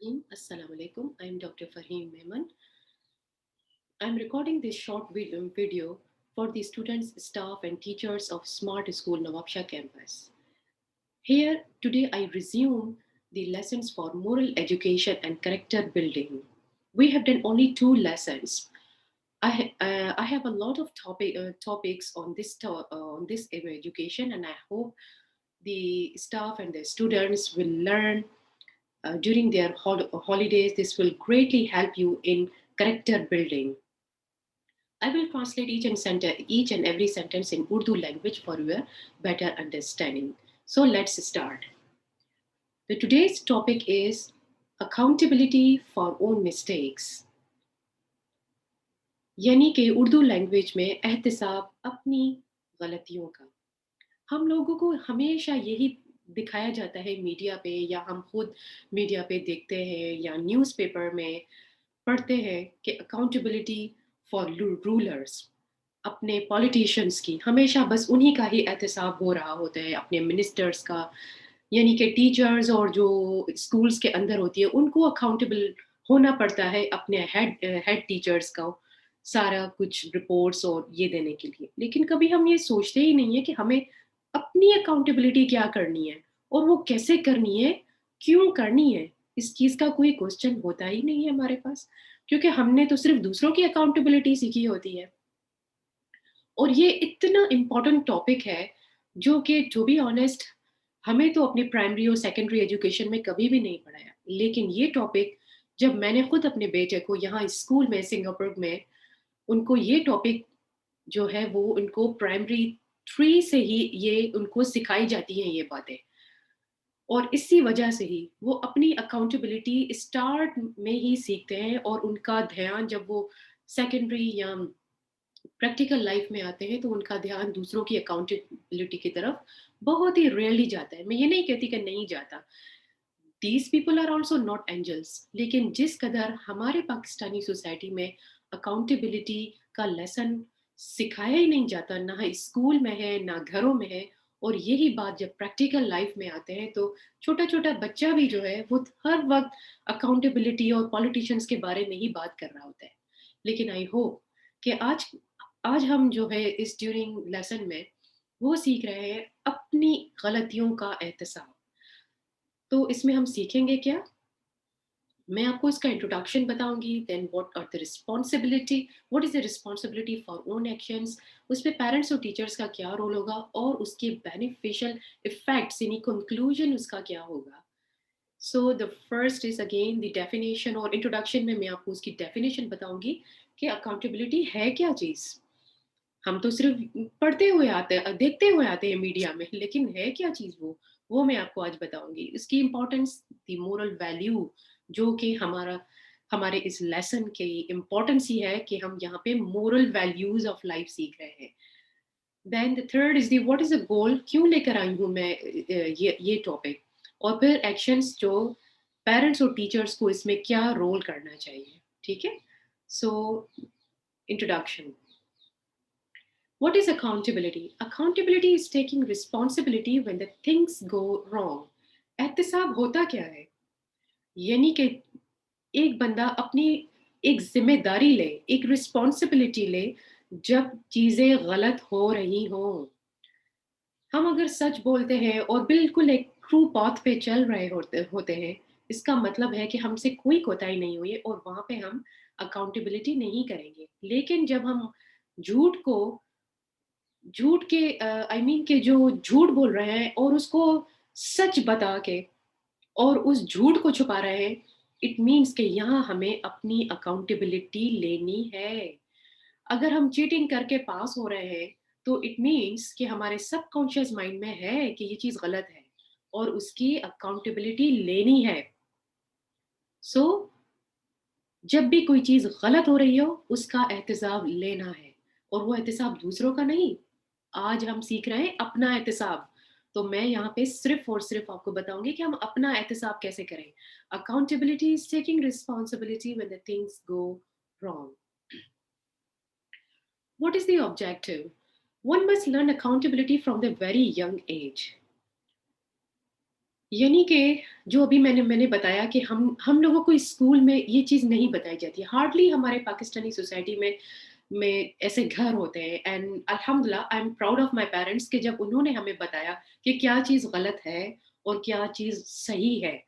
Assalamu alaikum. I am Dr. Fahim Mehman. I am recording this short video for the students, staff, and teachers of Smart School Nawabshah campus. Here, today I resume the lessons for moral education and character building. We have done only 2 lessons. I have a lot of topics on this education, and I hope the staff and the students will learn during their holidays. This will greatly help you in character building. I will translate each and every sentence in Urdu language for your better understanding. So let's start. Today's topic is accountability for own mistakes. यानी कि Urdu language में एहतसाब अपनी गलतियों का। हम लोगों को हमेशा यही दिखाया जाता है मीडिया पे, या हम खुद मीडिया पे देखते हैं या न्यूज़पेपर में पढ़ते हैं कि अकाउंटेबिलिटी फॉर रूलर्स, अपने पॉलिटिशियंस की हमेशा बस उन्हीं का ही एहतसाब हो रहा होता है, अपने मिनिस्टर्स का। यानी कि टीचर्स और जो स्कूल्स के अंदर होती है उनको अकाउंटेबल होना पड़ता है अपने हेड टीचर्स का सारा कुछ रिपोर्ट्स और ये देने के लिए। लेकिन कभी हम ये सोचते ही नहीं है कि हमें अपनी अकाउंटेबिलिटी क्या करनी है और वो कैसे करनी है, क्यों करनी है। इस चीज़ का कोई क्वेश्चन होता ही नहीं है हमारे पास, क्योंकि हमने तो सिर्फ दूसरों की अकाउंटेबिलिटी सीखी होती है। और ये इतना इम्पोर्टेंट टॉपिक है जो कि टू बी ऑनेस्ट हमें तो अपनी प्राइमरी और सेकेंडरी एजुकेशन में कभी भी नहीं पढ़ाया। लेकिन ये टॉपिक जब मैंने खुद अपने बेटे को यहाँ स्कूल में सिंगापुर में उनको ये टॉपिक जो है वो उनको प्राइमरी 3 से ही ये उनको सिखाई जाती हैं ये बातें। और इसी वजह से ही वो अपनी अकाउंटेबिलिटी स्टार्ट में ही सीखते हैं, और उनका ध्यान जब वो सेकेंडरी या प्रैक्टिकल लाइफ में आते हैं तो उनका ध्यान दूसरों की अकाउंटेबिलिटी की तरफ बहुत ही रेयरली जाता है। मैं ये नहीं कहती कि नहीं जाता, these people are also not angels. लेकिन जिस कदर हमारे पाकिस्तानी सोसाइटी में अकाउंटेबिलिटी का लेसन सिखाया ही नहीं जाता, ना स्कूल में है ना घरों में है। और यही बात जब प्रैक्टिकल लाइफ में आते हैं तो छोटा छोटा बच्चा भी जो है वो हर वक्त अकाउंटेबिलिटी और पॉलिटिशियंस के बारे में ही बात कर रहा होता है। लेकिन आई होप कि आज आज हम जो है इस ड्यूरिंग लेसन में वो सीख रहे हैं अपनी गलतियों का एहतसाब। तो इसमें हम सीखेंगे क्या? मैं आपको इसका इंट्रोडक्शन बताऊंगी, then what are the responsibility, what is the responsibility for own actions, उसमें पेरेंट्स और टीचर्स का क्या रोल होगा और उसके बेनिफिशियल इफेक्ट्स यानी कंक्लूजन उसका क्या होगा। So the first is again the definition, और इंट्रोडक्शन में मैं आपको उसकी डेफिनेशन बताऊंगी कि अकाउंटेबिलिटी है क्या चीज़। हम तो सिर्फ पढ़ते हुए आते हैं, देखते हुए आते हैं मीडिया में, लेकिन है क्या चीज़ वो मैं आपको आज बताऊंगी। इसकी इम्पोर्टेंस, द मोरल वैल्यू, जो कि हमारे इस लेसन की इम्पोर्टेंस ही है कि हम यहाँ पे मोरल वैल्यूज ऑफ लाइफ सीख रहे हैं। Then the third is the what is the goal, क्यों लेकर आई हूँ मैं ये टॉपिक। और फिर एक्शंस, जो पेरेंट्स और टीचर्स को इसमें क्या रोल करना चाहिए। ठीक है, so introduction. What is accountability? Accountability is taking responsibility when the things go wrong. एहतसाब होता क्या है? यानी कि एक बंदा अपनी एक जिम्मेदारी ले, एक रिस्पॉन्सिबिलिटी ले जब चीजें गलत हो रही हों। हम अगर सच बोलते हैं और बिल्कुल एक ट्रू पाथ पे चल रहे होते हैं, इसका मतलब है कि हमसे कोई कोताही नहीं हुई है और वहां पे हम अकाउंटेबिलिटी नहीं करेंगे। लेकिन जब हम झूठ को झूठ के आई मीन के जो झूठ बोल रहे हैं और उसको सच बता के और उस झूठ को छुपा रहे हैं, इट मीन्स कि यहाँ हमें अपनी अकाउंटेबिलिटी लेनी है। अगर हम चीटिंग करके पास हो रहे हैं तो इट मीन्स कि हमारे सबकॉन्शियस माइंड में है कि ये चीज गलत है और उसकी अकाउंटेबिलिटी लेनी है। सो जब भी कोई चीज गलत हो रही हो उसका एहतसाब लेना है, और वो एहतसाब दूसरों का नहीं। आज हम सीख रहे हैं अपना एहतसाब। तो मैं यहाँ पे सिर्फ और सिर्फ आपको बताऊंगी कि हम अपना एहतसाब कैसे करें। Accountability is taking responsibility when the things go wrong. What is the objective? One must learn accountability from the very young age. यानी कि जो अभी मैंने बताया कि हम लोगों को स्कूल में ये चीज़ नहीं बताई जाती। हार्डली हमारे पाकिस्तानी सोसाइटी में ऐसे घर होते हैं, एंड अल्हम्दुलिल्लाह I am proud of my parents कि जब उन्होंने हमें बताया कि क्या चीज़ गलत है और क्या चीज़ सही है।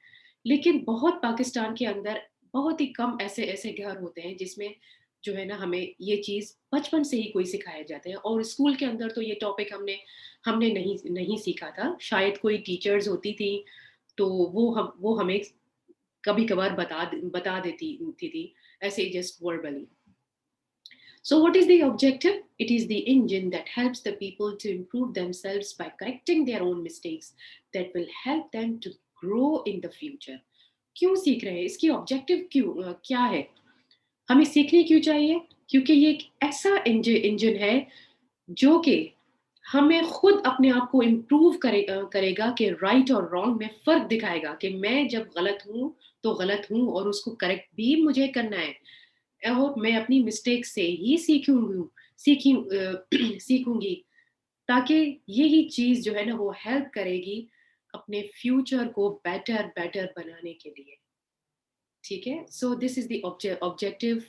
लेकिन बहुत पाकिस्तान के अंदर बहुत ही कम ऐसे ऐसे घर होते हैं जिसमें जो है ना हमें ये चीज़ बचपन से ही कोई सिखाया जाता है, और स्कूल के अंदर तो ये टॉपिक हमने हमने नहीं नहीं सीखा था। शायद कोई टीचर्स होती थी तो वो हमें कभी-कभार बता देती थी ऐसे just verbally. So, what is the objective? It is the engine that helps the people to improve themselves by correcting their own mistakes that will help them to grow in the future. क्यों सीख रहे हैं? इसकी objective क्या है? हमें सीखनी क्यों चाहिए? क्योंकि ये एक ऐसा इंजन है जो कि हमें खुद अपने आप को इम्प्रूव करेगा कि राइट और रॉन्ग में फ़र्क दिखाएगा कि मैं जब गलत हूँ, तो गलत हूँ और उसको करेक्ट भी मुझे करना है। और मैं अपनी मिस्टेक से ही सीखूँगी, ताकि यही चीज़ जो है ना वो हेल्प करेगी अपने फ्यूचर को बेटर बेटर बनाने के लिए। ठीक है? So this is the objective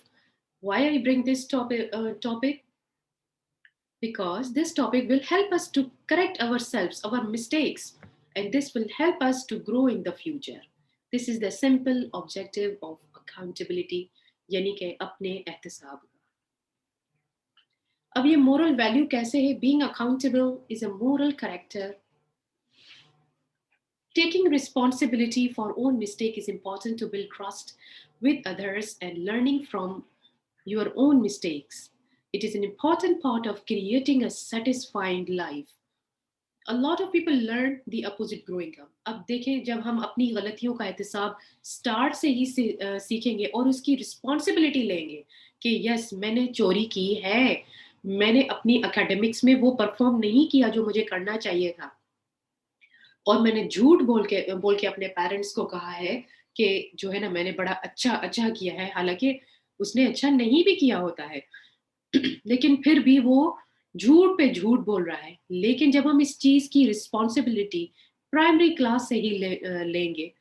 why I bring this topic, because this topic will help us to correct ourselves, our mistakes, and this will help us to grow in the future. This is the simple objective of accountability, यानी कि अपने एहतसाब का। अब ये moral value कैसे है? Being accountable is a moral character. Taking responsibility for own mistake is important to build trust with others and learning from your own mistakes. It is an important part of creating a satisfying life. A lot of people learn the opposite growing up. अब देखें, जब हम अपनी गलतियों का एहतसाब start से ही सीखेंगे और उसकी रिस्पॉन्सिबिलिटी लेंगे कि यस मैंने चोरी की है, मैंने अपनी एकेडमिक्स में वो परफॉर्म नहीं किया जो मुझे करना चाहिए था, और मैंने झूठ बोल के अपने पेरेंट्स को कहा है कि जो है ना मैंने बड़ा अच्छा अच्छा किया है, हालांकि उसने अच्छा नहीं भी किया होता है। लेकिन फिर भी वो झूठ पे झूठ बोल रहा है। लेकिन जब हम इस चीज की रिस्पॉन्सिबिलिटी प्राइमरी क्लास से ही लेंगे,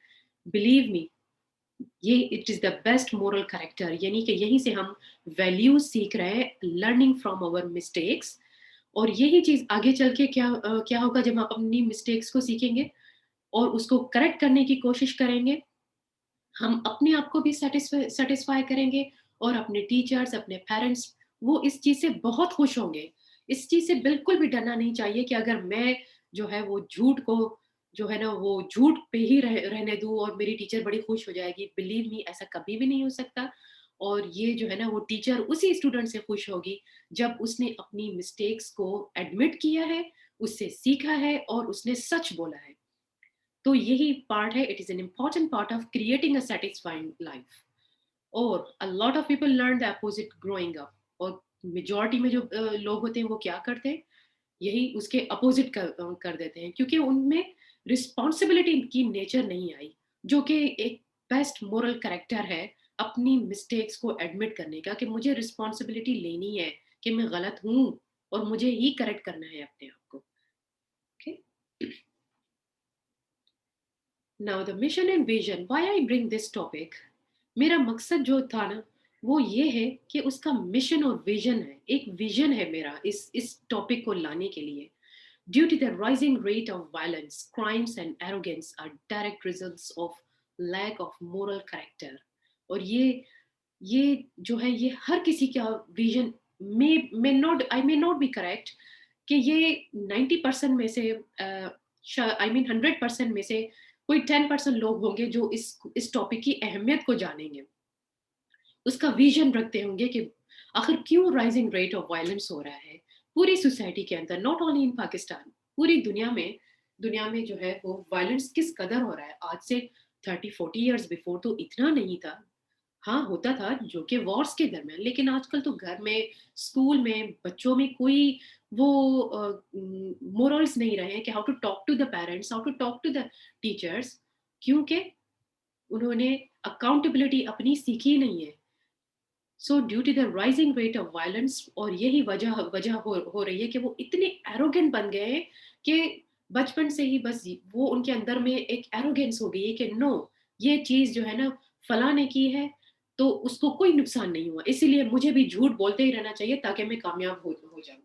बिलीव मी, ये it is the best moral character, यानी कि यहीं से हम वैल्यूज सीख रहे हैं, लर्निंग फ्रॉम आवर मिस्टेक्स। और यही चीज आगे चल के क्या होगा जब आप अपनी मिस्टेक्स को सीखेंगे और उसको करेक्ट करने की कोशिश करेंगे, हम अपने आप को भी सेटिस्फाई करेंगे, और अपने टीचर्स, अपने पेरेंट्स, वो इस चीज़ से बहुत खुश होंगे। इस चीज़ से बिल्कुल भी डरना नहीं चाहिए कि अगर मैं जो है वो झूठ को जो है ना वो झूठ पे ही रहने दूँ और मेरी टीचर बड़ी खुश हो जाएगी। बिलीव मी, ऐसा कभी भी नहीं हो सकता। और ये जो है ना वो टीचर उसी स्टूडेंट से खुश होगी जब उसने अपनी मिस्टेक्स को एडमिट किया है, उससे सीखा है और उसने सच बोला है। तो यही पार्ट है, it is an important part of creating a satisfying life. और a lot of people learn the opposite growing up, और मेजोरिटी में जो लोग होते हैं वो क्या करते हैं, यही उसके अपोजिट कर देते हैं, क्योंकि उनमें रिस्पॉन्सिबिलिटी की नेचर नहीं आई, जो कि एक बेस्ट मोरल कैरेक्टर है अपनी मिस्टेक्स को एडमिट करने का, कि मुझे रिस्पॉन्सिबिलिटी लेनी है कि मैं गलत हूँ और मुझे ही करेक्ट करना है अपने आप को। Okay, now the mission and vision, why I bring this topic. मेरा मकसद जो था ना वो ये है कि उसका मिशन और विजन है, एक विजन है मेरा इस टॉपिक को लाने के लिए। Due to the rising rate of violence, crimes and arrogance are direct results of lack of moral character. और ये जो है ये हर किसी का vision may not be correct, कि ये 90% में से आई मीन 100% में से कोई 10% लोग होंगे जो इस टॉपिक की अहमियत को जानेंगे, उसका विजन रखते होंगे कि आखिर क्यों राइजिंग रेट ऑफ वायलेंस हो रहा है पूरी सोसाइटी के अंदर, नॉट ओनली इन पाकिस्तान, पूरी दुनिया में जो है वो वायलेंस किस कदर हो रहा है। आज से 30-40 ईयर्स बिफोर तो इतना नहीं था। हाँ, होता था जो कि वॉर्स के दरमियान, लेकिन आजकल तो घर में, स्कूल में, बच्चों में कोई वो मोरल्स नहीं रहे हैं कि how to talk to the parents, how to talk to the teachers, क्योंकि उन्होंने अकाउंटेबिलिटी अपनी सीखी नहीं है। So due to the rising rate of violence, और यही वजह वजह हो रही है कि वो इतने एरोगेंट बन गए हैं कि बचपन से ही बस वो उनके अंदर में एक एरोगेंस हो गई है कि नो, ये चीज़ जो है ना फलाँ ने की है, तो उसको कोई नुकसान नहीं हुआ, इसीलिए मुझे भी झूठ बोलते ही रहना चाहिए ताकि मैं कामयाब हो जाऊँगा।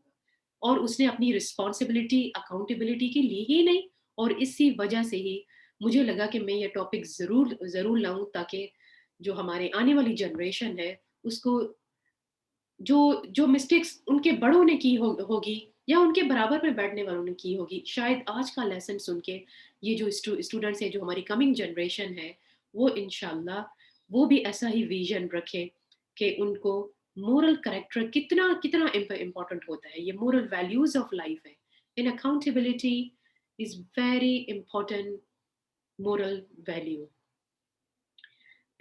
और उसने अपनी रिस्पॉन्सिबिलिटी, अकाउंटेबिलिटी की ली ही नहीं, और इसी वजह से ही मुझे लगा कि मैं ये टॉपिक ज़रूर ज़रूर लाऊँ, ताकि जो हमारे आने वाली जनरेशन है, उसको जो जो मिस्टेक्स उनके बड़ों ने की होगी या उनके बराबर में बैठने वालों ने की होगी, शायद आज का लेसन सुन के ये जो स्टूडेंट्स हैं, जो हमारी कमिंग जनरेशन है, वो इंशाल्लाह वो भी ऐसा ही विजन रखे कि उनको मोरल कैरेक्टर कितना कितना इम्पोर्टेंट होता है, ये मोरल वैल्यूज ऑफ लाइफ है। In accountability is very important moral value.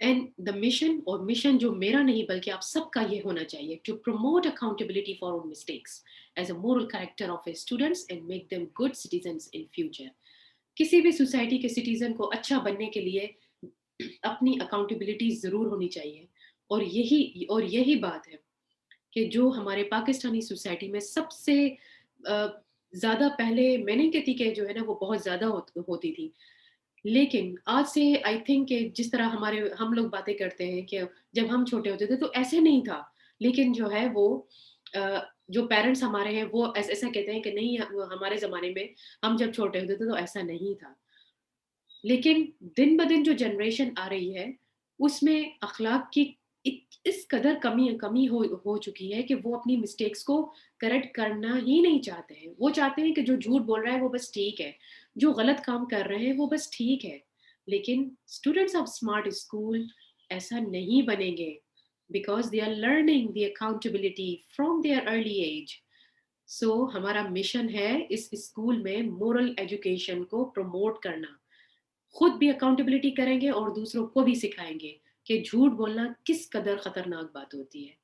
And the mission, और मिशन जो मेरा नहीं बल्कि आप सबका ये होना चाहिए, to promote accountability for own mistakes as a moral character of a students and make them good citizens in future. किसी भी सोसाइटी के सिटीजन को अच्छा बनने के लिए अपनी अकाउंटेबिलिटी जरूर होनी चाहिए। और यही बात है कि जो हमारे पाकिस्तानी सोसाइटी में सबसे ज्यादा पहले, मैं नहीं कहती कि जो है ना वो बहुत ज्यादा होती थी, लेकिन आज से आई थिंक कि जिस तरह हमारे हम लोग बातें करते हैं कि जब हम छोटे होते थे तो ऐसे नहीं था, लेकिन जो है वो जो पेरेंट्स हमारे हैं वो ऐसा कहते हैं कि नहीं, हमारे ज़माने में हम जब छोटे होते थे तो ऐसा नहीं था। लेकिन दिन ब दिन जो जनरेशन आ रही है, उसमें अखलाक की इस कदर कमी कमी हो चुकी है कि वो अपनी मिस्टेक्स को करेक्ट करना ही नहीं चाहते हैं। वो चाहते हैं कि जो झूठ बोल रहा है वो बस ठीक है, जो गलत काम कर रहे हैं वो बस ठीक है। लेकिन स्टूडेंट्स ऑफ स्मार्ट स्कूल ऐसा नहीं बनेंगे, because they are learning the accountability from their early age. So हमारा मिशन है इस स्कूल में मोरल एजुकेशन को प्रमोट करना। खुद भी अकाउंटेबिलिटी करेंगे और दूसरों को भी सिखाएंगे कि झूठ बोलना किस कदर खतरनाक बात होती है।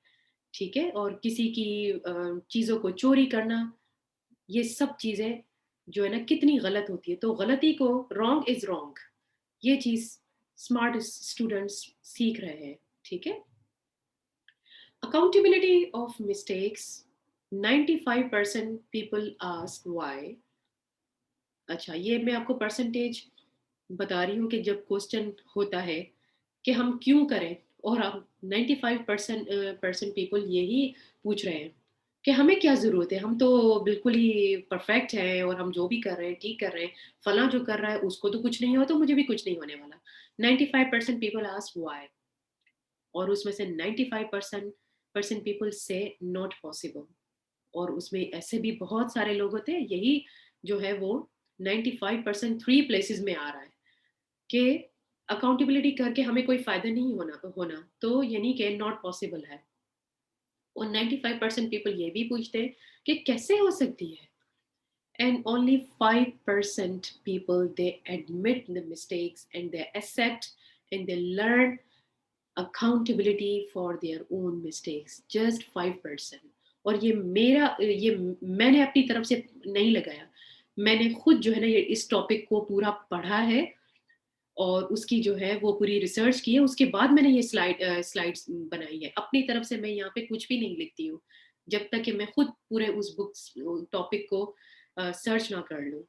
ठीक है, और किसी की चीजों को चोरी करना, ये सब चीजें जो है ना कितनी गलत होती है। तो गलती को, रॉन्ग इज रॉन्ग, ये चीज स्मार्ट स्टूडेंट्स सीख रहे हैं। ठीक है, accountability of mistakes, 95% people ask why. अच्छा, ये मैं आपको परसेंटेज बता रही हूँ कि जब क्वेश्चन होता है कि हम क्यों करें, और अब 95% परसेंट पीपल यही पूछ रहे हैं कि हमें क्या ज़रूरत है, हम तो बिल्कुल ही परफेक्ट हैं और हम जो भी कर रहे हैं ठीक कर रहे हैं, फला जो कर रहा है उसको तो कुछ नहीं हो, तो मुझे भी कुछ नहीं होने वाला। 95% पीपल आस्क व्हाई, और उसमें से 95% परसेंट पीपल से नॉट पॉसिबल। और उसमें ऐसे भी बहुत सारे लोग होते हैं, यही जो है वो 95% थ्री प्लेसेस में आ रहा है कि अकाउंटेबिलिटी करके हमें कोई फायदा नहीं होना होना तो यानी कि नॉट पॉसिबल है। और 95% पीपल ये भी पूछते हैं कि कैसे हो सकती है। And only 5% people they admit the mistakes and they accept and they learn accountability for their own mistakes, just 5%। और ये मैंने अपनी तरफ से नहीं लगाया, मैंने खुद जो है ना ये इस टॉपिक को पूरा पढ़ा है और उसकी जो है वो पूरी रिसर्च की है, उसके बाद मैंने ये स्लाइड्स बनाई है। अपनी तरफ से मैं यहाँ पे कुछ भी नहीं लिखती हूँ जब तक कि मैं खुद पूरे उस बुक्स टॉपिक को सर्च ना कर लूँ।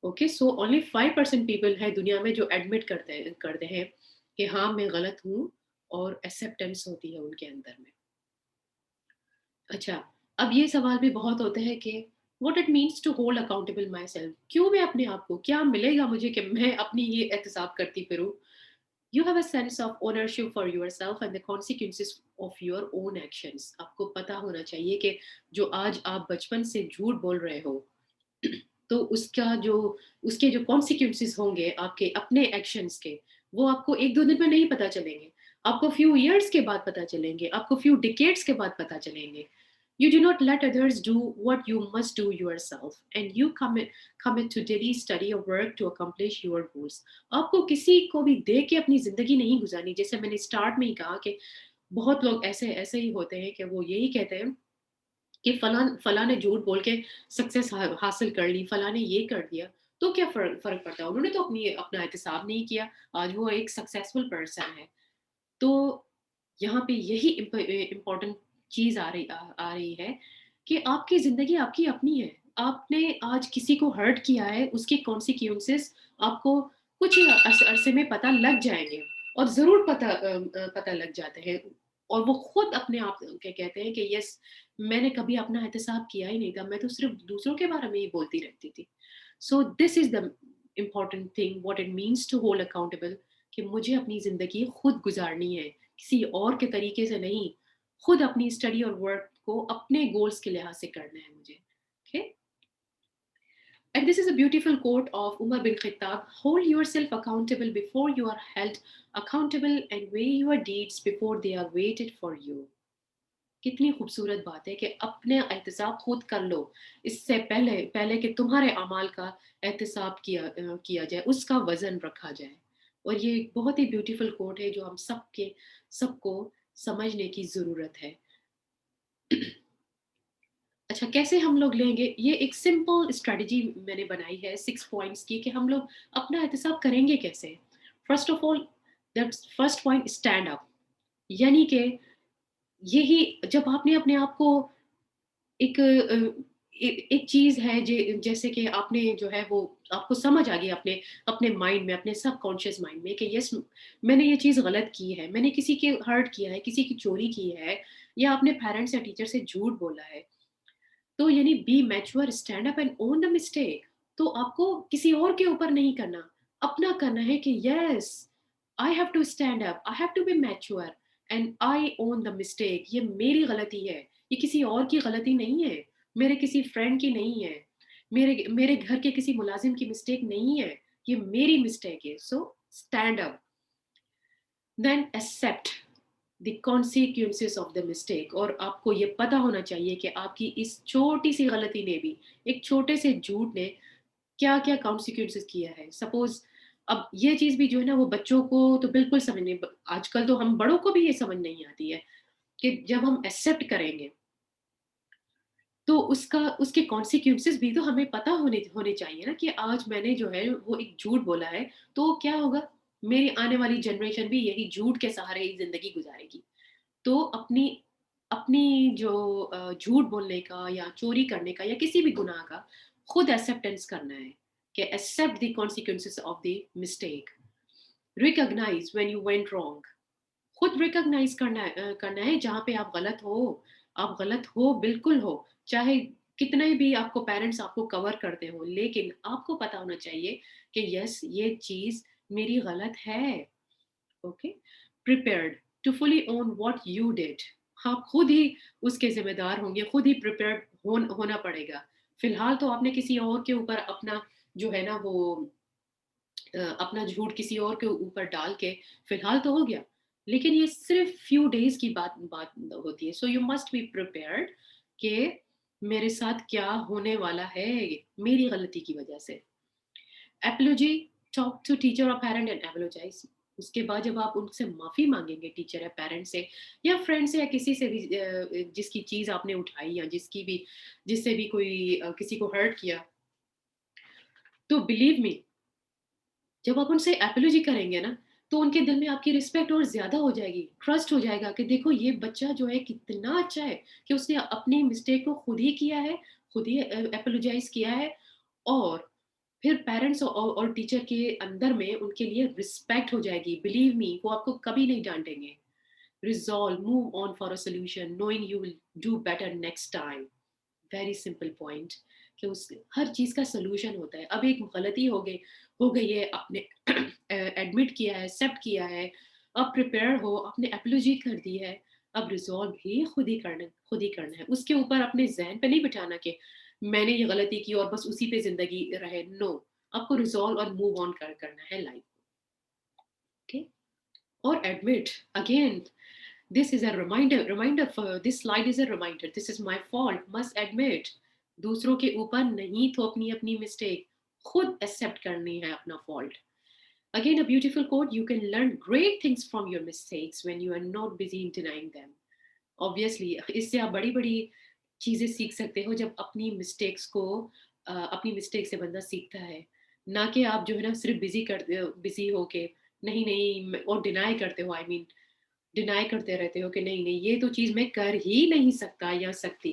ओके, सो ओनली 5% पीपल है दुनिया में जो एडमिट करते हैं कि हाँ मैं गलत हूँ, और एक्सेप्टेंस होती है उनके अंदर में। अच्छा, अब ये सवाल भी बहुत होते हैं कि what it means to hold accountable myself, क्यों मैं अपने आप को, क्या मिलेगा मुझे कि मैं अपनी ये एहतसाब करती फिरूँ। You have a sense of ownership for yourself and the consequences of your own actions. आपको पता होना चाहिए कि जो आज आप बचपन से झूठ बोल रहे हो, तो उसके जो कॉन्सिक्वेंसेस होंगे आपके अपने एक्शंस के, वो आपको एक दो दिन में नहीं पता चलेंगे, आपको फ्यू ईयर्स के बाद पता चलेंगे, आपको फ्यू डिकेड्स के बाद पता चलेंगे। You do not let others do what you must do yourself, and you commit to daily study or work to accomplish your goals. आपको किसी को भी दे के अपनी जिंदगी नहीं गुजारनी। जैसे मैंने स्टार्ट में ही कहा कि बहुत लोग ऐसे ऐसे ही होते हैं कि वो यही कहते हैं कि फला ने झूठ बोल के सक्सेस हासिल कर ली, फला ने ये कर दिया, तो क्या फर्क पड़ता है, उन्होंने तो अपना एहतसाब नहीं किया, आज वो एक सक्सेसफुल पर्सन है। तो यहाँ पे यही इम्पोर्टेंट चीज आ रही है कि आपकी जिंदगी आपकी अपनी है। آپ نے آج کسی کو ہرٹ کیا ہے، اس کے کانسیکوینسز آپ کو کچھ ہی عرصے میں پتہ لگ جائیں گے، اور ضرور پتہ لگ جاتے ہیں، اور وہ خود اپنے آپ کے کہتے ہیں کہ یس، میں نے کبھی اپنا احتساب کیا ہی نہیں تھا، میں تو صرف دوسروں کے بارے میں ہی بولتی رہتی تھی۔ So this is the important thing what it means to hold accountable, کہ مجھے اپنی زندگی خود گزارنی ہے، کسی اور کے طریقے سے نہیں، خود اپنی اسٹڈی اور ورک کو اپنے گولز کے لحاظ سے کرنا ہے مجھے. Okay? And this is a beautiful quote of Umar bin Khattab: hold yourself accountable before you are held accountable, and weigh your deeds before they are weighted for you. کتنی خوبصورت بات ہے کہ اپنے احتساب خود کر لو، اس سے پہلے کہ تمہارے اعمال کا احتساب کیا جائے، اس کا وزن رکھا جائے. اور یہ ایک بہت ہی بیوٹیفل کوٹ ہے جو ہم سب کو سمجھنے کی ضرورت ہے. اچھا، کیسے ہم لوگ لیں گے؟ یہ ایک سمپل اسٹریٹجی میں نے بنائی ہے 6 پوائنٹس کی، کہ ہم لوگ اپنا احتساب کریں گے کیسے. First of all, first point, stand up. یعنی کہ یہی، جب آپ نے اپنے آپ کو ایک ایک چیز ہے، جیسے کہ آپ نے جو ہے وہ آپ کو سمجھ آ گئی اپنے مائنڈ میں، اپنے سب کانشیس مائنڈ میں، کہ یس، میں نے یہ چیز غلط کی ہے، میں نے کسی کے ہرٹ کیا ہے، کسی کی چوری کی ہے، یا اپنے پیرنٹس یا ٹیچر سے جھوٹ بولا ہے. تو یعنی be mature, stand up and own the mistake. تو آپ کو کسی اور کے اوپر نہیں کرنا، اپنا کرنا ہے کہ yes, I have to stand up, I have to be mature and I own the mistake. یہ میری غلطی ہے، یہ کسی اور کی غلطی نہیں ہے، میرے کسی فرینڈ کی نہیں ہے، میرے گھر کے کسی ملازم کی مسٹیک نہیں ہے، یہ میری مسٹیک ہے. So stand up, then accept the consequences of the mistake. اور آپ کو یہ پتا ہونا چاہیے کہ آپ کی اس چھوٹی سی غلطی نے بھی، ایک چھوٹے سے جھوٹ نے کیا کیا کانسیکوینسز کیا ہے. سپوز اب یہ چیز بھی جو ہے نا، وہ بچوں کو تو بالکل سمجھ نہیں، آج کل تو ہم بڑوں کو بھی یہ سمجھ نہیں آتی ہے، کہ جب ہم ایکسپٹ کریں گے تو اس کے کانسیکوینسز بھی تو ہمیں پتا ہونے چاہیے نا، کہ آج میں نے جو ہے وہ ایک جھوٹ بولا ہے، تو کیا ہوگا، میری آنے والی جنریشن بھی یہی جھوٹ کے سہارے ہی زندگی گزارے گی. تو اپنی جو جھوٹ بولنے کا یا چوری کرنے کا یا کسی بھی گناہ کا خود ایکسیپٹینس کرنا ہے، کہ accept the consequences of the mistake. Recognise when you went wrong. خود ریکگنائز کرنا ہے جہاں پہ آپ غلط ہو. آپ غلط ہو، بالکل ہو، چاہے کتنے بھی آپ کو پیرنٹس آپ کو کور کرتے ہو، لیکن آپ کو پتا ہونا چاہیے کہ یس، یہ چیز میری غلط ہے. Okay. prepared to fully own what you did. آپ خود ہی اس کے ذمہ دار ہوں گے، خود ہی prepared ہونا پڑے گا. فی الحال تو آپ نے کسی اور کے اوپر اپنا جو ہے نا وہ اپنا جھوٹ کسی اور کے اوپر ڈال کے فی الحال تو ہو گیا، لیکن یہ صرف فیو ڈیز کی بات ہوتی ہے. So you must be prepared کہ میرے ساتھ کیا ہونے والا ہے میری غلطی کی وجہ سے. apology: talk to teacher or parent and apologize. اس کے بعد جب آپ ان سے معافی مانگیں گے، ٹیچر یا پیرنٹ سے یا فرینڈ سے یا کسی سے بھی جس کی چیز آپ نے اٹھائی یا جس سے بھی کوئی کسی کو ہرٹ کیا، تو بلیو می، جب آپ ان سے اپولوجی کریں گے نا، تو ان کے دل میں آپ کی رسپیکٹ اور زیادہ ہو جائے گی، ٹرسٹ ہو جائے گا کہ دیکھو یہ بچہ جو ہے کتنا اچھا ہے، کہ اس نے اپنی مسٹیک کو خود ہی کیا ہے، خود ہی اپولوجائز کیا ہے. اور پھر پیرنٹس اور ٹیچر کے اندر میں ان کے لیے رسپیکٹ ہو جائے گی. بلیو می، وہ آپ کو کبھی نہیں ڈانٹیں گے. Resolve, move on for a solution knowing you will do better next time. Very simple point, کہ ہر چیز کا سلوشن ہوتا ہے. اب ایک غلطی ہو گئی ہے، آپ نے ایڈمٹ کیا ہے، ایکسیپٹ کیا ہے، اب پریپیئر ہو، آپ نے اپولوجی کر دی ہے، اب ریزالو بھی خود ہی کرنا ہے. اس کے اوپر اپنے ذہن پہ نہیں بٹھانا کہ میں نے یہ غلطی کی اور بس اسی پہ زندگی رہے. نو، آپ کو ریزالو اور موو آن کرنا ہے لائف. اوکے. اور admit again, this is a reminder for this slide is a reminder, this is my fault, must admit. دوسروں کے اوپر نہیں تھوپنی اپنی مسٹیک، خود ایکسپٹ کرنی ہے اپنا fault. Again, a beautiful quote: you can learn great things from your mistakes when you are not busy in denying them. Obviously اس سے آپ بڑی بڑی چیزیں سیکھ سکتے ہو جب اپنی مسٹیک سے بندہ سیکھتا ہے، نہ کہ آپ جو ہے نا صرف بزی ہو کے نہیں اور ڈینائی کرتے ہو. ڈینائی کرتے رہتے ہو کہ نہیں یہ تو چیز میں کر ہی نہیں سکتا یا سکتی.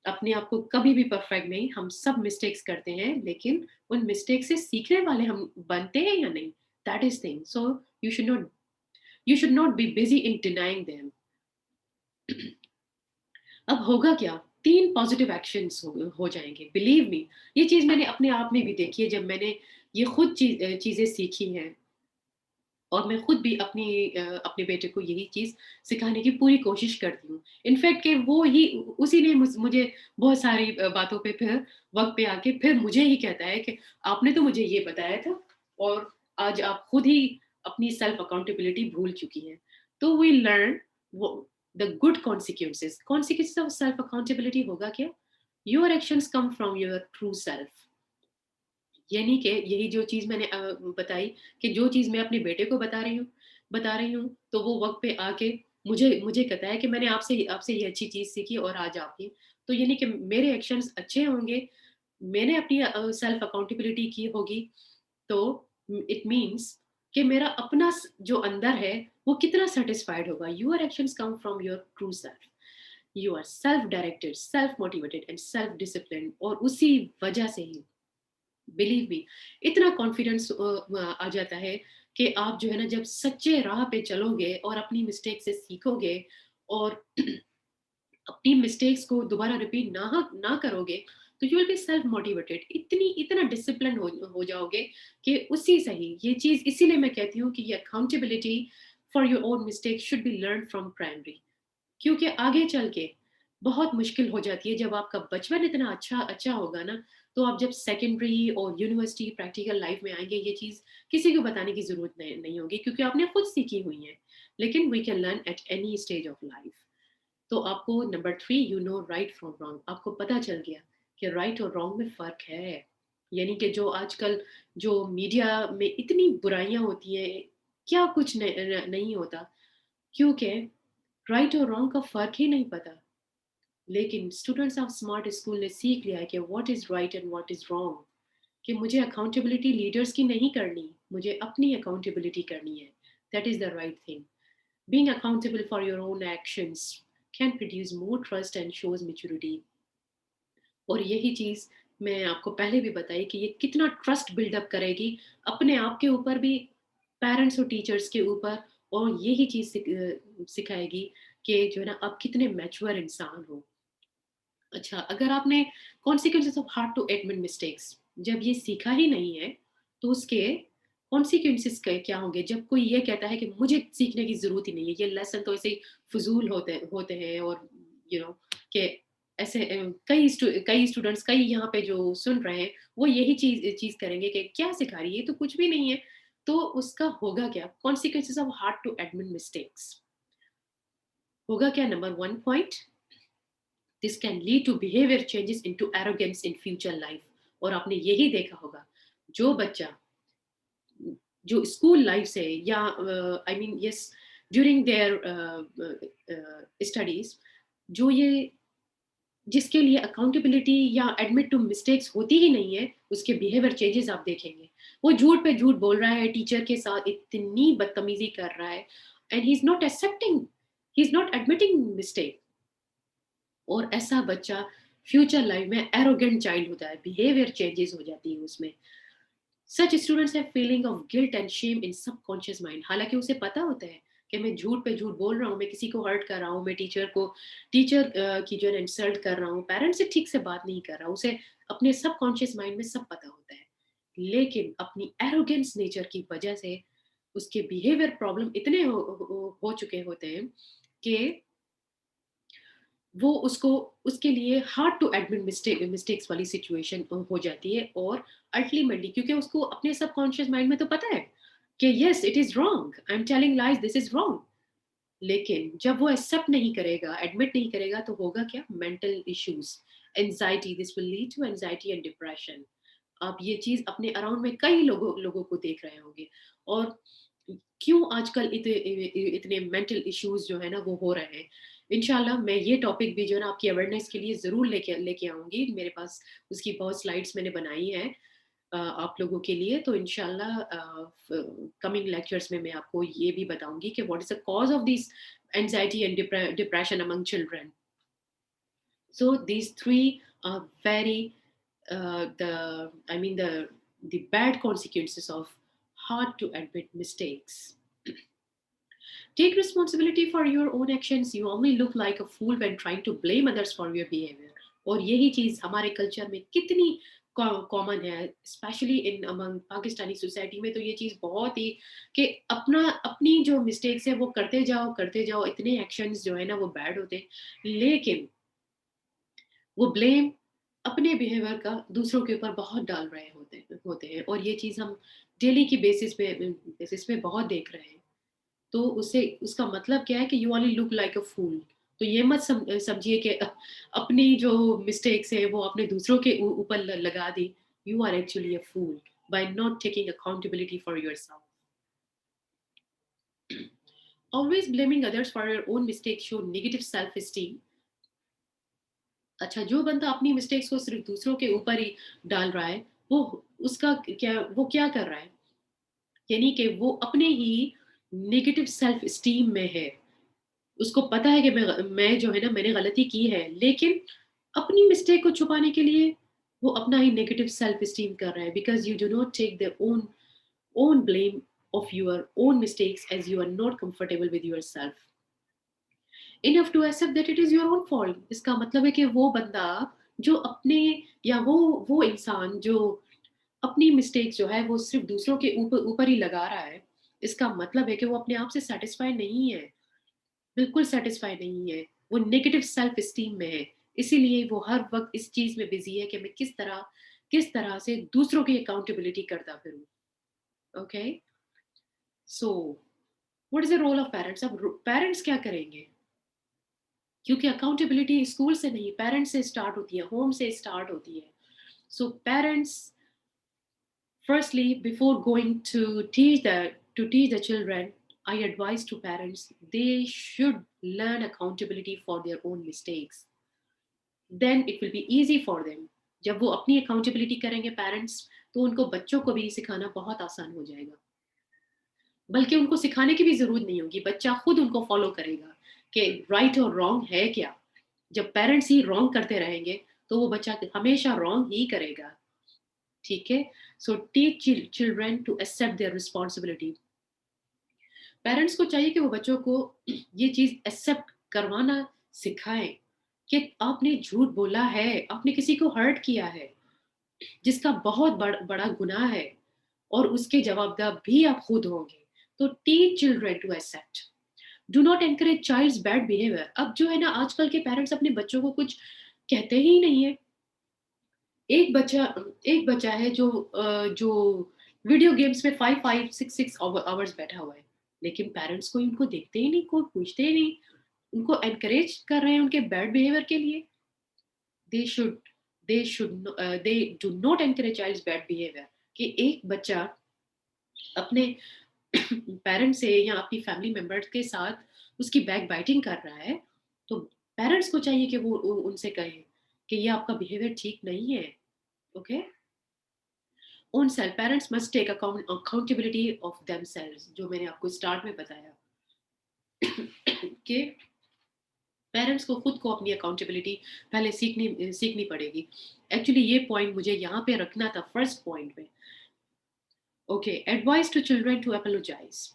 अपने आप को कभी भी परफेक्ट नहीं, हम सब मिस्टेक्स करते हैं, लेकिन उन मिस्टेक से सीखने वाले हम बनते हैं या नहीं, that is thing. So you should not you should not be busy in denying them. अब होगा क्या? 3 पॉज़िटिव एक्शंस हो जाएँगे, बिलीव मी। ये चीज़ मैंने अपने आप में भी देखी है, जब मैंने ये खुद चीज़ें सीखी हैं, और मैं खुद भी अपने बेटे को यही चीज़ सिखाने की पूरी कोशिश करती हूँ। इनफैक्ट कि वो ही उसी ने मुझे बहुत सारी बातों पे फिर वक़्त पे आके फिर मुझे ही कहता है कि आपने तो मुझे ये बताया था, और आज आप खुद ही अपनी सेल्फ अकाउंटेबिलिटी भूल चुकी हैं। तो वी लर्न वो the good consequences. Consequences of self accountability होगा क्या? Your actions come from your true self. यानी कि यही जो चीज़ मैंने बताई, कि जो चीज़ मैं अपने बेटे को बता रही हूँ, तो वो वक़्त पे आके मुझे मुझे कहता है कि मैंने आपसे आपसे ये अच्छी चीज़ सीखी और आज आपकी। तो यानी कि मेरे एक्शंस अच्छे होंगे, मैंने अपनी सेल्फ अकाउंटेबिलिटी की होगी, तो इट मीन्स कि मेरा अपना जो अंदर है, वो कितना सैटिस्फाइड होगा। Your actions come from your true self. You are self directed, self motivated and self disciplined, और उसी वजह से ही, बिलीव मी, इतना कॉन्फिडेंस आ जाता है कि आप जो है ना, जब सच्चे राह पे चलोगे और अपनी मिस्टेक से सीखोगे, और अपनी मिस्टेक्स को दोबारा रिपीट ना करोगे, तो you will be self motivated, इतना डिसिप्लिन हो जाओगे कि उसी से ही ये चीज, इसीलिए मैं कहती हूँ कि ये accountability for your own mistake should be learn from primary. क्योंकि आगे चल के बहुत मुश्किल हो जाती है, जब आपका बचपन इतना अच्छा अच्छा होगा ना, तो आप जब सेकेंडरी और यूनिवर्सिटी प्रैक्टिकल लाइफ में आएंगे, ये चीज़ किसी को बताने की ज़रूरत नहीं होगी, क्योंकि आपने खुद सीखी हुई है। लेकिन we can learn at any stage of life. तो आपको number 3, you know right from wrong, आपको पता चल गया कि राइट और रॉन्ग में फ़र्क है। यानी कि जो आजकल जो मीडिया में इतनी बुराइयाँ होती हैं, क्या कुछ नहीं होता, क्योंकि राइट और रॉन्ग का फ़र्क ही नहीं पता। लेकिन स्टूडेंट्स ऑफ स्मार्ट स्कूल ने सीख लिया है कि what is right and what is wrong, कि मुझे अकाउंटेबिलिटी लीडर्स की नहीं करनी, मुझे अपनी अकाउंटेबिलिटी करनी है। That is the right thing. Being accountable for your own actions can produce more trust and shows maturity. और यही चीज़ मैं आपको पहले भी बताई कि ये कितना ट्रस्ट बिल्डअप करेगी, अपने आप के ऊपर भी, पेरेंट्स और टीचर्स के ऊपर। और यही चीज़ सिखाएगी कि जो है ना, आप कितने मैच्योर इंसान हो। अच्छा, अगर आपने consequences of hard to admit mistakes जब ये सीखा ही नहीं है, तो उसके कॉन्सिक्वेंसेस क्या होंगे? जब कोई ये कहता है कि मुझे सीखने की ज़रूरत ही नहीं है, ये लेसन तो ऐसे ही फ़िज़ूल होते होते हैं, और यू नो कि ऐसे कई स्टूडेंट्स, कई यहाँ पे जो सुन रहे हैं, वो यही चीज़ चीज़ करेंगे कि क्या सिखा रही है, ये तो कुछ भी नहीं है। तो उसका होगा क्या? Consequences of hard to admit mistakes होगा क्या? Number 1 point, this can lead to behaviour changes into arrogance in future life. और आपने यही देखा होगा, जो बच्चा जो स्कूल लाइफ से, या I mean yes, during their studies, जो ये जिसके लिए अकाउंटेबिलिटी या एडमिट टू मिस्टेक्स होती ही नहीं है, उसके बिहेवियर चेंजेस आप देखेंगे। वो झूठ पे झूठ बोल रहा है, टीचर के साथ इतनी बदतमीजी कर रहा है, and he is not admitting mistake. और ऐसा बच्चा फ्यूचर लाइफ में एरोगेंट चाइल्ड होता है, बिहेवियर चेंजेस हो जाती है उसमें। सच students have feeling of guilt and shame in subconscious mind. हालांकि उसे पता होता है कि मैं झूठ पे झूठ बोल रहा हूँ, मैं किसी को हर्ट कर रहा हूँ, मैं टीचर की जो है इंसल्ट कर रहा हूँ, पेरेंट्स से ठीक से बात नहीं कर रहा हूँ, उसे अपने सबकॉन्शियस माइंड में सब पता होता है। लेकिन अपनी एरोगेंस नेचर की वजह से उसके बिहेवियर प्रॉब्लम इतने हो चुके होते हैं कि वो उसको उसके लिए हार्ड टू एडमिट मिस्टेक्स वाली सिचुएशन हो जाती है। और अल्टीमेटली, क्योंकि उसको अपने सबकॉन्शियस माइंड में तो पता है कि yes it is wrong, I am telling lies, this is wrong. लेकिन जब वो एक्सेप्ट नहीं करेगा, एडमिट नहीं करेगा, तो होगा क्या? Mental issues, anxiety, this will lead to anxiety and depression. आप ये चीज अपने अराउंड में कई लोगों को देख रहे होंगे। और क्यों आजकल इतने मेंटल इश्यूज जो है ना वो हो रहे हैं। इंशाल्लाह मैं ये टॉपिक भी जो है ना आपकी अवेयरनेस के लिए ज़रूर लेके लेके आऊँगी। मेरे पास उसकी बहुत स्लाइड्स मैंने बनाई हैं आप लोगों के लिए। तो इंशाल्लाह कमिंग लेक्चर्स में मैं आपको ये भी बताऊँगी कि what is the cause of this anxiety and depression among children. So these three are very the I mean the bad consequences of hard to admit mistakes. Take responsibility for your own actions. You only look like a fool when trying to blame others for your behavior. और यही चीज हमारे culture में कितनी common है, specially in among Pakistani society में, तो ये चीज बहुत ही कि अपना अपनी जो मिस्टेक्स है वो करते जाओ, इतने एक्शंस जो है ना वो बैड होते हैं, लेकिन वो ब्लेम अपने बिहेवियर का दूसरों के ऊपर बहुत डाल रहे होते हैं, और ये चीज़ हम डेली की बेसिस पे बहुत देख रहे हैं। तो उससे उसका मतलब क्या है कि you only look like a fool. तो ये मत समझिए कि अपनी जो मिस्टेक्स है वो आपने दूसरों के ऊपर लगा दी। You are actually a fool by not taking accountability for yourself. Always blaming others for your own mistake show negative self esteem. अच्छा, जो बंदा अपनी मिस्टेक्स को सिर्फ दूसरों के ऊपर ही डाल रहा है, वो उसका वो क्या कर रहा है? यानी कि वो अपने ही नेगेटिव सेल्फ एस्टीम में है। उसको पता है कि मैं जो है ना मैंने गलती की है, लेकिन अपनी मिस्टेक को छुपाने के लिए वो अपना ही नेगेटिव सेल्फ एस्टीम कर रहा है, because you do not take the own blame of your own mistakes as you are not comfortable with yourself enough to accept that it is your own fault. इसका मतलब है कि वो बंदा जो अपने या वो इंसान जो अपनी मिस्टेक्स जो है वो सिर्फ़ दूसरों के ऊपर ऊपर ही लगा रहा है, इसका मतलब है कि वो अपने आप से सैटिस्फाई नहीं है। बिल्कुल सैटिस्फाई नहीं है, वो नेगेटिव सेल्फ एस्टीम में है। इसीलिए वो हर वक़्त इस चीज़ में बिज़ी है कि मैं किस तरह से दूसरों की अकाउंटेबिलिटी करता फिरूँ। Okay? So what is the role of parents? अब पेरेंट्स क्या करेंगे? क्योंकि अकाउंटेबिलिटी स्कूल से नहीं, पेरेंट्स से स्टार्ट होती है, होम से स्टार्ट होती है। So parents firstly, before going to teach the children, I advise to parents they should learn accountability for their own mistakes. Then it will be easy for them. जब वो अपनी accountability करेंगे parents, तो उनको बच्चों को भी सिखाना बहुत आसान हो जाएगा। बल्कि उनको सिखाने की भी ज़रूरत नहीं होगी, बच्चा खुद उनको फ़ॉलो करेगा कि राइट और रॉन्ग है क्या। जब पेरेंट्स ही रॉन्ग करते रहेंगे, तो वो बच्चा हमेशा रॉन्ग ही करेगा। ठीक है? So teach children to accept their responsibility. Parents को चाहिए कि वो बच्चों को ये चीज़ एक्सेप्ट करवाना सिखाएँ कि आपने झूठ बोला है, आपने किसी को हर्ट किया है, जिसका बहुत बड़ा गुनाह है, और उसके जवाबदेह भी आप खुद होंगे। तो teach children to accept. Do not encourage child's bad behaviour. अब जो है ना आजकल के पेरेंट्स अपने बच्चों को कुछ कहते ही नहीं है। एक बच्चा एक बच्चा है जो वीडियो गेम्स में 5-5, 6-6 आवर्स बैठा हुआ है। लेकिन पेरेंट्स कोई उनको देखते ही नहीं, कोई पूछते ही नहीं। उनको एनकरेज कर रहे हैं उनके बैड बिहेवियर के लिए। They should they do not encourage child's bad behaviour. कि एक बच्चा अपने पेरेंट्स से या अपनी फैमिली मेंबर्स के साथ उसकी बैक बाइटिंग कर रहा है, तो पेरेंट्स को चाहिए कि वो उनसे कहें कि ये आपका बिहेवियर ठीक नहीं है। Okay? Own self parents must take accountability of themselves, जो मैंने आपको स्टार्ट में बताया कि पेरेंट्स को खुद को अपनी अकाउंटेबिलिटी पहले सीखनी सीखनी पड़ेगी। एक्चुअली ये पॉइंट मुझे यहाँ पे रखना था फर्स्ट पॉइंट में। Okay, advice to children to apologise.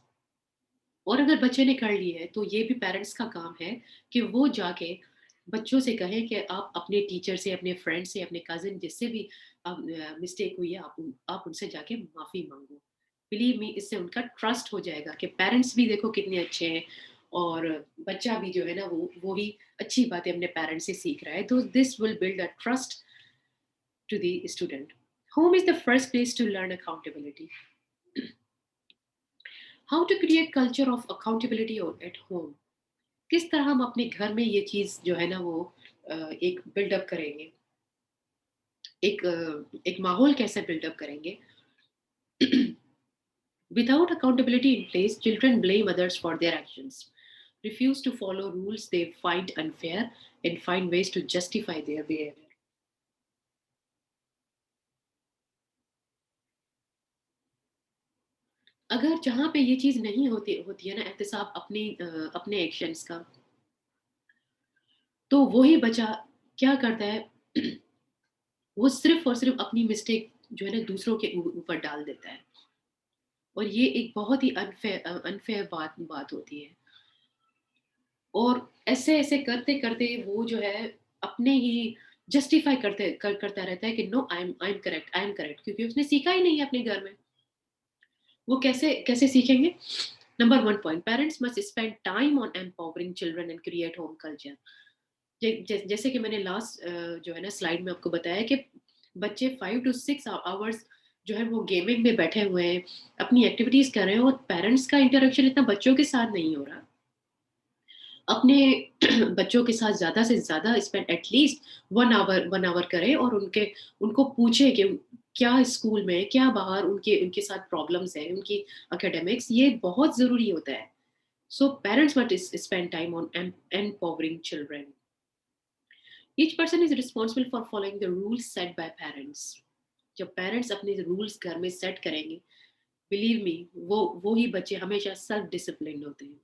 और अगर बच्चे ने कर ली है तो ये भी पेरेंट्स का काम है कि वो जाके बच्चों से कहें कि आप अपने टीचर से, अपने फ्रेंड से, अपने कजिन जिससे भी मिस्टेक हुई है, आप उनसे जाके माफ़ी मांगो। बिलीव मी, इससे उनका ट्रस्ट हो जाएगा कि पेरेंट्स भी देखो कितने अच्छे हैं, और बच्चा भी जो है ना वो ही अच्छी बातें अपने पेरेंट्स से सीख रहा है। तो this will build a trust to the student. Home is the first place to learn accountability. How to create culture of accountability at home. किस तरह हम अपने घर में ये चीज़ जो है ना वो एक बिल्डअप करेंगे, एक माहौल कैसे बिल्डअप करेंगे। Without accountability in place, children blame others for their actions, refuse to follow rules they find unfair, and find ways to justify their behavior. अगर जहाँ पे ये चीज़ नहीं होती होती है ना एहतिसाब अपने एक्शंस का, तो वही बचा کیا کرتا ہے وہ صرف اور صرف اپنی مسٹیک جو ہے نا دوسروں کے اوپر ڈال دیتا ہے، اور یہ ایک بہت ہی انفیئر بات ہوتی ہے، اور ایسے ایسے کرتے کرتے وہ جو ہے اپنے ہی جسٹیفائی کرتا رہتا ہے کہ no I am correct, I am correct, کیونکہ اس نے سیکھا ہی نہیں ہے اپنے گھر میں. وہ کیسے کیسے سیکھیں گے؟ Number one point, parents must spend time on empowering children and create home culture. جیسے کہ میں نے لاسٹ جو ہے نا سلائڈ میں آپ کو بتایا کہ بچے 5 to 6 hours جو ہے وہ گیمنگ میں بیٹھے ہوئے ہیں، اپنی ایکٹیویٹیز کر رہے ہیں، اور پیرنٹس کا انٹریکشن اتنا بچوں کے ساتھ نہیں ہو رہا. اپنے بچوں کے ساتھ زیادہ سے زیادہ اسپینڈ ایٹ لیسٹ 1 hour کریں، اور ان کو پوچھیں کہ کیا اسکول میں کیا باہر ان کے ساتھ پرابلمس ہیں، ان کی اکیڈیمکس، یہ بہت ضروری ہوتا ہے. سو پیرنٹس مٹ spend time on empowering children. Each person is responsible for following the rules set by parents. جب پیرنٹس اپنے رولس گھر میں سیٹ کریں گے، بلیو می، وہی بچے ہمیشہ سیلف ڈسپلن ہوتے ہیں.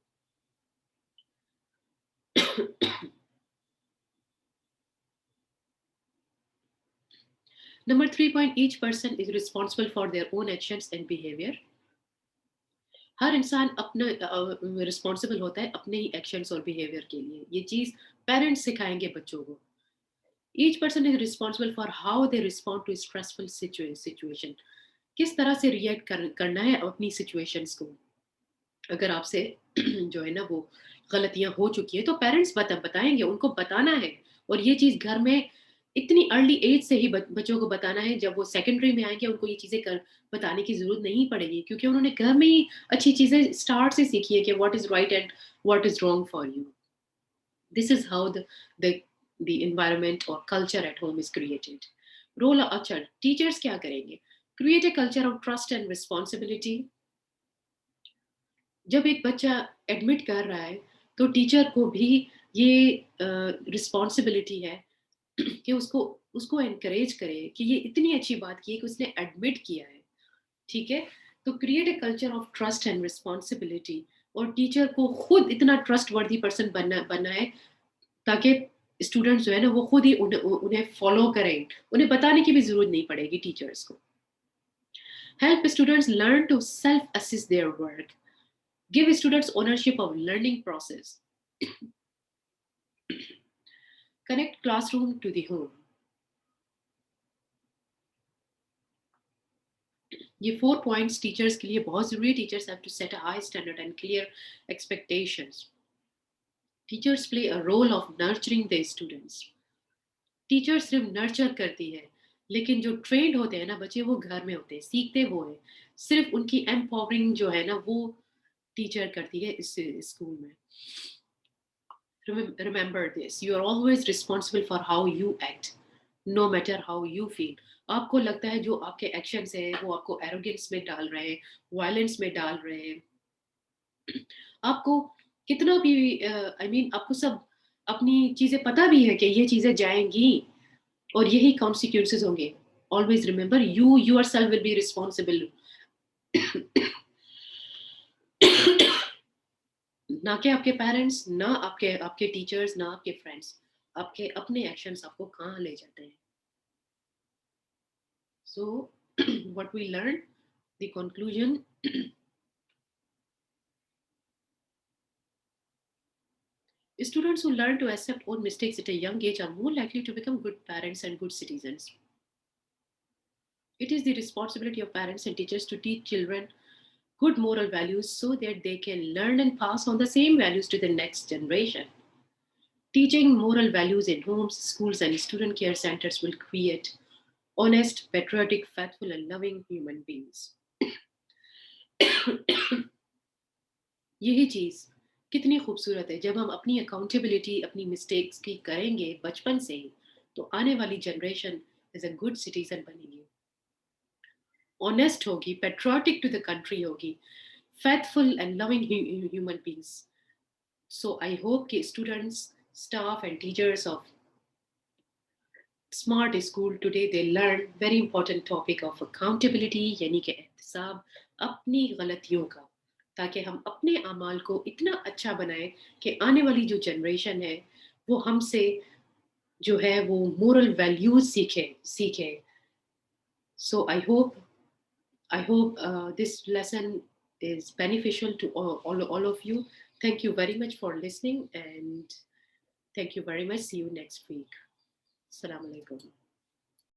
Number 3 point, each person is responsible for their own actions and behaviour. ہر انسان اپنا رسپانسبل ہوتا ہے اپنے ہی ایکشنس اور بیہیویئر کے لیے. یہ چیز پیرنٹس سکھائیں گے بچوں کو. Each person is responsible for how they respond to stressful situation. کس طرح سے ریئیکٹ کرنا ہے اپنی سچویشنس کو. اگر آپ سے جو ہے نا وہ غلطیاں ہو چکی ہے تو پیرنٹس بتائیں گے، ان کو بتانا ہے. اور یہ چیز گھر میں اتنی ارلی ایج سے ہی بچوں کو بتانا ہے. جب وہ سیکنڈری میں آئیں گے ان کو یہ چیزیں بتانے کی ضرورت نہیں پڑے گی، کیونکہ انہوں نے گھر میں ہی اچھی چیزیں اسٹارٹ سے سیکھی ہے کہ what is right and what is wrong for you. This is how the environment or culture at home is created. Role. اچھا، ٹیچرس کیا کریں گے؟ Create a culture of trust and responsibility. جب ایک بچہ ایڈمٹ کر رہا ہے تو ٹیچر کو بھی یہ رسپانسبلٹی ہے کہ اس کو انکریج کرے کہ یہ اتنی اچھی بات کی ہے کہ اس نے ایڈمٹ کیا ہے. ٹھیک ہے، تو create a culture of trust and responsibility. اور ٹیچر کو خود اتنا ٹرسٹ وردی پرسن بننا ہے تاکہ اسٹوڈنٹس جو ہے نا وہ خود ہی انہیں فالو کریں. انہیں بتانے کی بھی ضرورت نہیں پڑے گی ٹیچرس کو. Help students learn to self assess their work. Give students ownership of learning process. Connect classroom to the home. یہ 4 points ٹیچرس کے لیے بہت ضروری ہے. Teachers have to set a high standard and clear expectations. Teachers play a role of nurturing their students. Teacher صرف nurture کرتی ہے، لیکن جو ٹرینڈ ہوتے ہیں نا بچے وہ گھر میں ہوتے ہیں، سیکھتے وہ ہیں. صرف ان کی empowering جو ہے نا وہ ٹیچر کرتی ہے اس اسکول میں. Remember this, you are always responsible for how you act, no matter how you feel. آپ کو لگتا ہے جو آپ کے ایکشنز ہیں وہ آپ کو ایروگینس میں ڈال رہے ہیں، وائلنس میں ڈال رہے ہیں. آپ کو کتنا بھی آپ کو سب اپنی چیزیں پتہ بھی ہے کہ یہ چیزیں جائیں گی اور یہی کانسیکوینسز ہوں گے. Always remember you yourself will be responsible. نہ کہ آپ کے پیرنٹس، نہ آپ کے ٹیچرس، نہ آپ کے فرینڈس. آپ کے اپنے ایکشنس آپ کو کہاں لے جاتے ہیں. سو what we learned, the conclusion. Students who learn to accept own mistakes at a young age are more likely to become good parents and good citizens. It is the responsibility of parents and teachers to teach children good moral values so that they can learn and pass on the same values to the next generation. Teaching moral values in homes, schools, and student care centers will create honest, patriotic, faithful, and loving human beings. یہی چیز کتنی خوبصورت ہے. جب ہم اپنی accountability اپنی mistakes کی کریں گے بچپن سے ہی تو آنے والی generation as a good citizen بنے گی، آنیسٹ ہوگی، پیٹریوٹک ٹو دا کنٹری ہوگی، faithful and loving human beings. So I hope کہ students, staff and teachers of smart school today they learn very important topic of accountability, یعنی کہ احتساب اپنی غلطیوں کا، تاکہ ہم اپنے اعمال کو اتنا اچھا بنائیں کہ آنے والی جو جنریشن ہے وہ ہم سے جو ہے وہ مورل ویلیوز سیکھیں. سو I hope this lesson is beneficial to all of you. Thank you very much for listening, and thank you very much. See you next week. Assalamu alaikum.